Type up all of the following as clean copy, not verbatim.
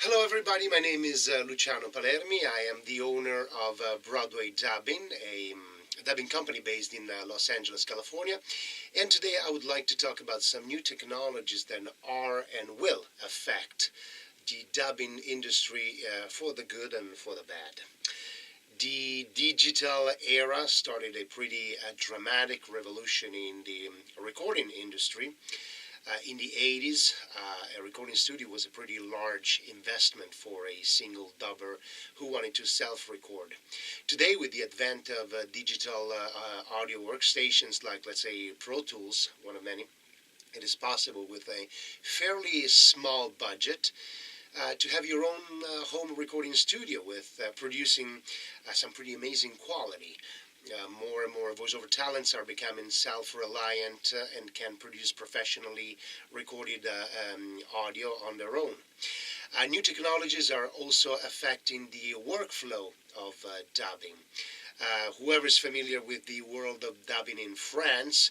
Hello everybody, my name is Luciano Palermi. I am the owner of Broadway Dubbing, a dubbing company based in Los Angeles, California. And today I would like to talk about some new technologies that are and will affect the dubbing industry for the good and for the bad. The digital era started a pretty dramatic revolution in the recording industry. In the 80s, a recording studio was a pretty large investment for a single dubber who wanted to self-record. Today, with the advent of digital audio workstations like, let's say, Pro Tools, one of many, it is possible with a fairly small budget to have your own home recording studio with producing some pretty amazing quality. More and more voiceover talents are becoming self-reliant and can produce professionally recorded audio on their own. New technologies are also affecting the workflow of dubbing. Whoever is familiar with the world of dubbing in France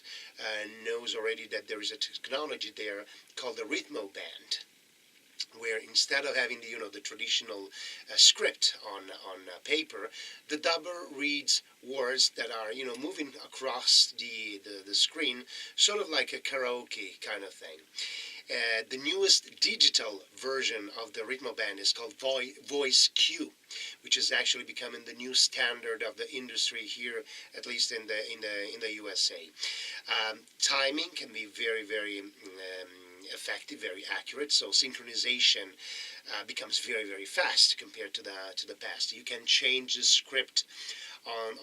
knows already that there is a technology there called the Rhythmo Band, where instead of having the traditional script on paper, the dubber reads words that are moving across the screen, sort of like a karaoke kind of thing. The newest digital version of the Rhythmo Band is called Voice Q, which is actually becoming the new standard of the industry here, at least in the USA. Timing can be very effective, very accurate. So synchronization becomes very fast compared to the past. You can change the script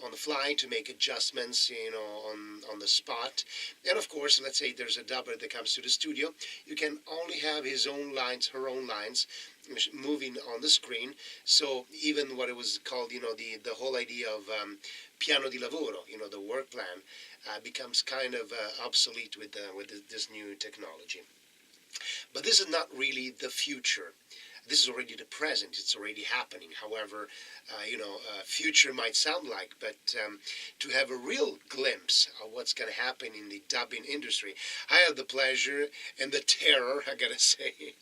on the fly to make adjustments, on the spot. And of course, let's say there's a dubber that comes to the studio, you can only have his own lines, her own lines, moving on the screen. So even what it was called, the whole idea of piano di lavoro, the work plan, becomes kind of obsolete with this new technology. But this is not really the future. This is already the present. It's already happening. However, future might sound like, but to have a real glimpse of what's going to happen in the dubbing industry, I have the pleasure and the terror, I gotta say,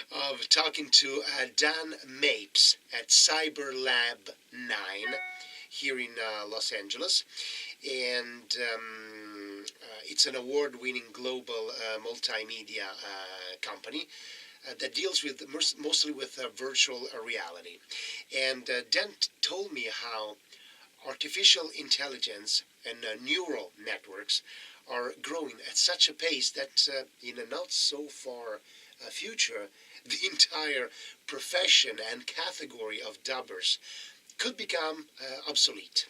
of talking to Dan Mapes at CyberLab 9 here in Los Angeles. And it's an award-winning global multimedia company that deals with mostly with virtual reality. And Dan told me how artificial intelligence and neural networks are growing at such a pace that in a not so far future, the entire profession and category of dubbers could become obsolete.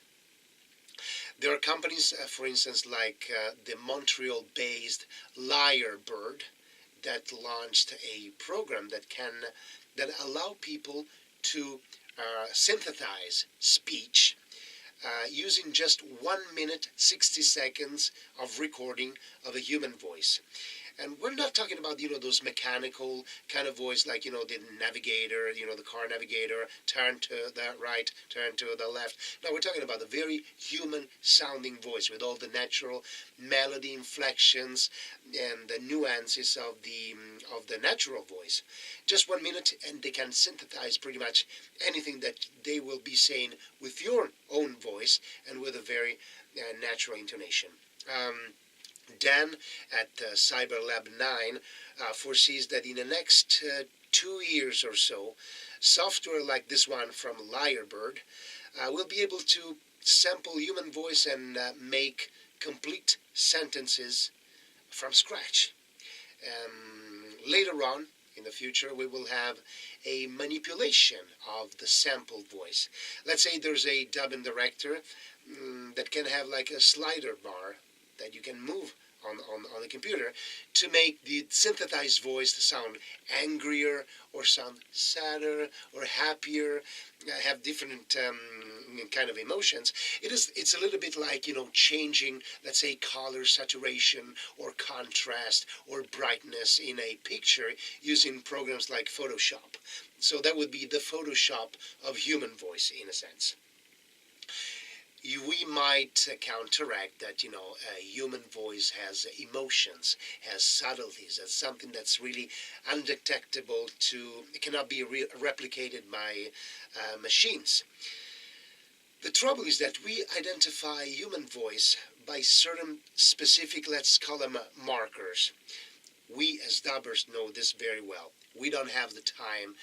There are companies, for instance, like the Montreal-based Lyrebird, that launched a program that allow people to synthesize speech using just 1 minute 60 seconds of recording of a human voice. And we're not talking about, those mechanical kind of voice like, the navigator, the car navigator, turn to the right, turn to the left. No, we're talking about a very human sounding voice with all the natural melody inflections and the nuances of the natural voice. Just 1 minute and they can synthesize pretty much anything that they will be saying with your own voice and with a very natural intonation. Dan at CyberLab 9 foresees that in the next 2 years or so, software like this one from Lyrebird will be able to sample human voice and make complete sentences from scratch. Later on, in the future, we will have a manipulation of the sampled voice. Let's say there's a dubbing director that can have like a slider bar that you can move on the computer to make the synthesized voice sound angrier or sound sadder or happier, have different kind of emotions. It's a little bit like changing, let's say, color saturation or contrast or brightness in a picture using programs like Photoshop. So that would be the Photoshop of human voice in a sense. we might counteract that, human voice has emotions, has subtleties. That's something that's really undetectable it cannot be replicated by machines. The trouble is that we identify human voice by certain specific, let's call them markers. We as dubbers know this very well. We don't have the time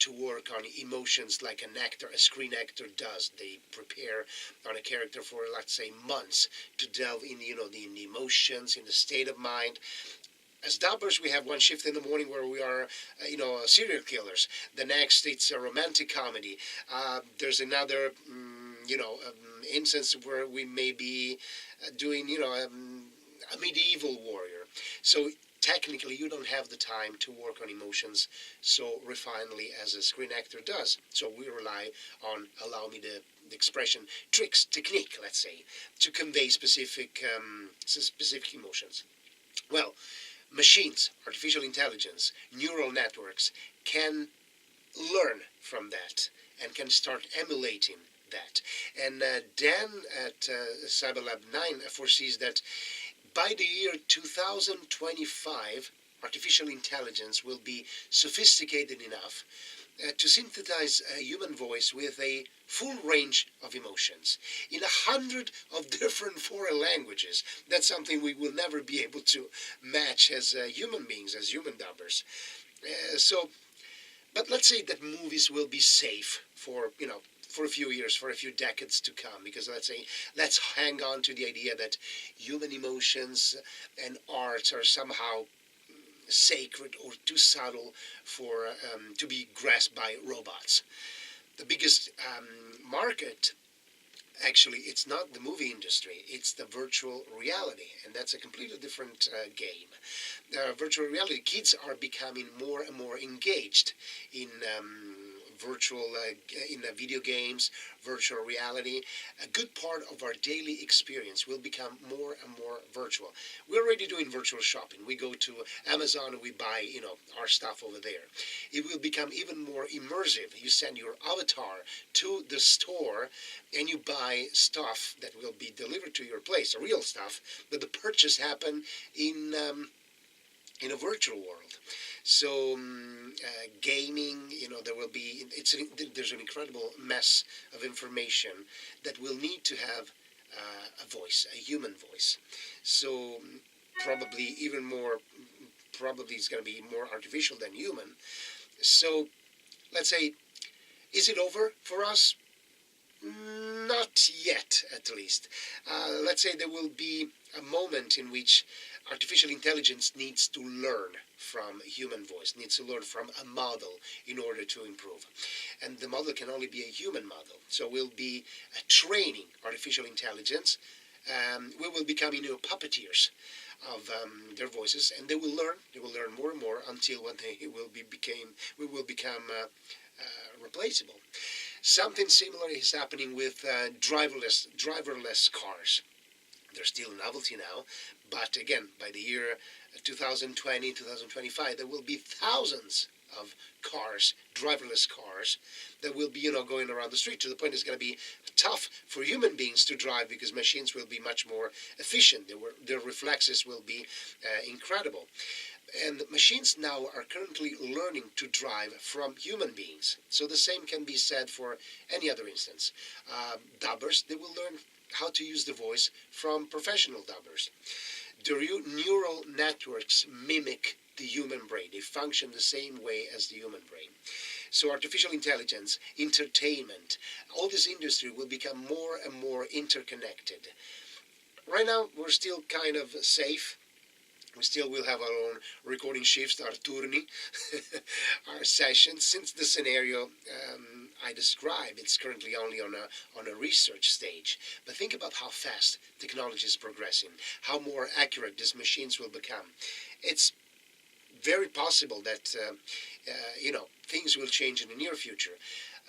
to work on emotions like a screen actor does. They prepare on a character for, let's say, months to delve in, in the emotions, in the state of mind. As dubbers, we have one shift in the morning where we are, serial killers. The next, it's a romantic comedy. There's another, instance where we may be doing, a medieval warrior. So technically, you don't have the time to work on emotions so refinedly as a screen actor does. So we rely on, allow me the expression, tricks, technique, let's say, to convey specific emotions. Well, machines, artificial intelligence, neural networks can learn from that and can start emulating that. And Dan at Cyberlab 9 foresees that by the year 2025, artificial intelligence will be sophisticated enough to synthesize a human voice with a full range of emotions in 100 of different foreign languages. That's something we will never be able to match as human beings, as human dubbers. But let's say that movies will be safe for a few years, for a few decades to come, because let's hang on to the idea that human emotions and arts are somehow sacred or too subtle for to be grasped by robots. The biggest market, actually, it's not the movie industry, it's the virtual reality, and that's a completely different game. Virtual reality, kids are becoming more and more engaged in video games, virtual reality. A good part of our daily experience will become more and more virtual. We're already doing virtual shopping. We go to Amazon and we buy, our stuff over there. It will become even more immersive. You send your avatar to the store and you buy stuff that will be delivered to your place, real stuff, but the purchase happen in a virtual world. So gaming, there's an incredible mess of information that will need to have a voice, a human voice. So probably it's going to be more artificial than human. So let's say, is it over for us? Not yet, at least. Let's say there will be a moment in which artificial intelligence needs to learn from human voice, needs to learn from a model in order to improve. And the model can only be a human model. So we'll be training artificial intelligence. We will become puppeteers of their voices, and they will learn more and more until one day we will become replaceable. Something similar is happening with driverless cars. They're still a novelty now, but again, by the year 2020, 2025, there will be thousands of cars, driverless cars, that will be, going around the street, to the point it's going to be tough for human beings to drive because machines will be much more efficient. Their reflexes will be incredible. And machines now are currently learning to drive from human beings. So the same can be said for any other instance. Dubbers, they will learn how to use the voice from professional dubbers. The neural networks mimic the human brain. They function the same way as the human brain. So artificial intelligence, entertainment, all this industry will become more and more interconnected. Right now, we're still kind of safe. We still will have our own recording shifts, our turni, our sessions. Since the scenario I described, it's currently only on a research stage. But think about how fast technology is progressing, how more accurate these machines will become. It's very possible that things will change in the near future.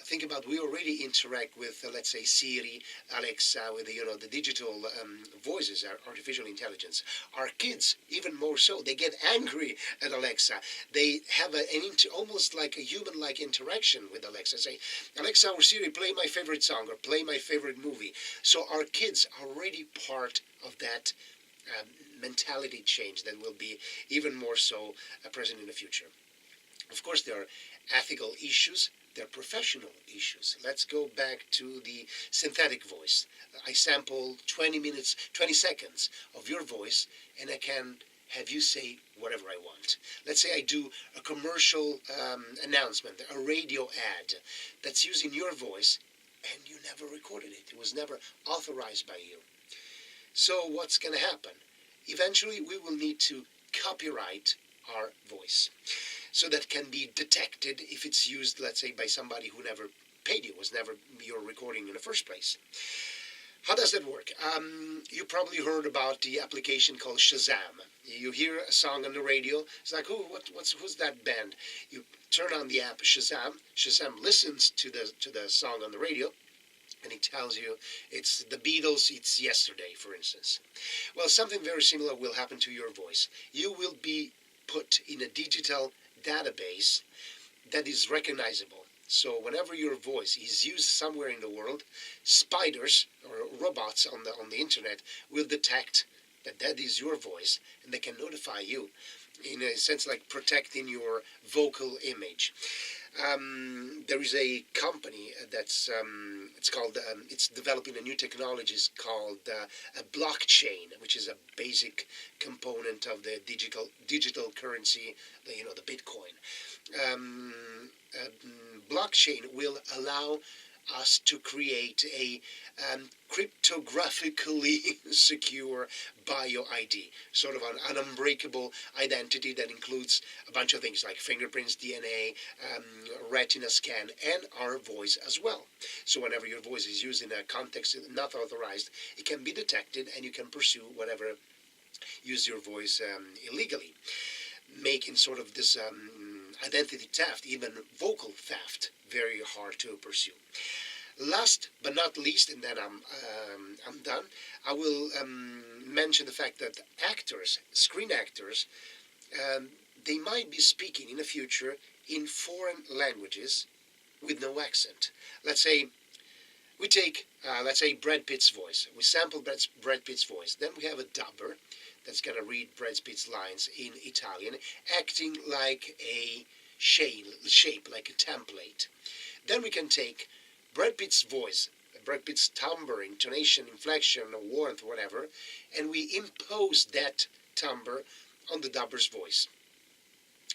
think about, we already interact with, let's say, Siri, Alexa, with the digital voices, artificial intelligence. Our kids, even more so, they get angry at Alexa. They have almost like a human-like interaction with Alexa. Say, Alexa or Siri, play my favorite song or play my favorite movie. So our kids are already part of that mentality change that will be even more so present in the future. Of course, there are ethical issues. There are professional issues. Let's go back to the synthetic voice. I sample 20 seconds of your voice, and I can have you say whatever I want. Let's say I do a commercial announcement, a radio ad that's using your voice, and you never recorded it. It was never authorized by you. So what's going to happen? Eventually, we will need to copyright our voice, so that can be detected if it's used, let's say, by somebody who never paid you, was never your recording in the first place. How does that work? You probably heard about the application called Shazam. You hear a song on the radio. It's like, who's that band? You turn on the app Shazam. Shazam listens to the song on the radio, and it tells you it's the Beatles, it's Yesterday, for instance. Well, something very similar will happen to your voice. You will be put in a digital database that is recognizable. So whenever your voice is used somewhere in the world, spiders or robots on the internet will detect that is your voice, and they can notify you, in a sense like protecting your vocal image. There is a company that's it's developing a new technologies called a blockchain, which is a basic component of the digital currency, the Bitcoin. Blockchain will allow us to create a cryptographically secure bio ID, sort of an unbreakable identity that includes a bunch of things like fingerprints, DNA, retina scan, and our voice as well. So whenever your voice is used in a context not authorized, it can be detected, and you can pursue whatever use your voice illegally, making sort of this identity theft, even vocal theft, very hard to pursue. Last but not least, and then I'm done, I will mention the fact that actors, screen actors, they might be speaking in the future in foreign languages with no accent. Let's say we take, Brad Pitt's voice. We sample Brad Pitt's voice. Then we have a dubber that's going to read Brad Pitt's lines in Italian, acting like a shape, like a template. Then we can take Brad Pitt's voice, Brad Pitt's timbre, intonation, inflection, warmth, whatever, and we impose that timbre on the dubber's voice.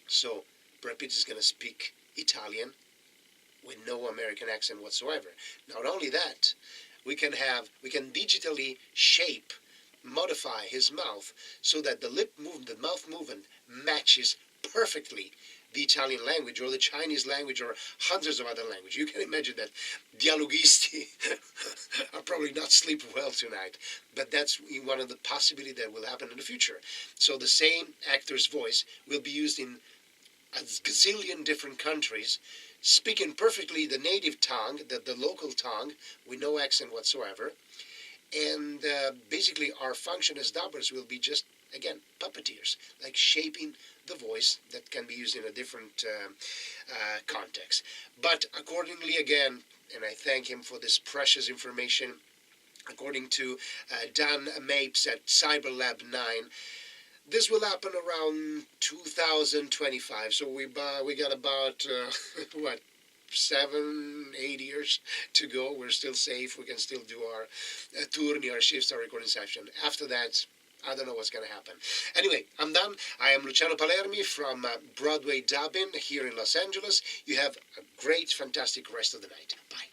So Brad Pitt is going to speak Italian with no American accent whatsoever. Not only that, we can digitally modify his mouth so that the mouth movement matches perfectly the Italian language or the Chinese language or hundreds of other languages. You can imagine that dialogisti are probably not sleeping well tonight, but that's one of the possibilities that will happen in the future. So the same actor's voice will be used in a gazillion different countries, speaking perfectly the native tongue, the local tongue, with no accent whatsoever. And basically our function as dubbers will be just, again, puppeteers, like shaping the voice that can be used in a different context. But accordingly, again, and I thank him for this precious information, according to Dan Mapes at Cyberlab 9, this will happen around 2025. So we got about, 7-8 years to go. We're still safe. We can still do our turni, our shifts, our recording session. After that, I don't know what's going to happen. Anyway, I'm done. I am Luciano Palermi from Broadway Dubbing here in Los Angeles. You have a great, fantastic rest of the night. Bye.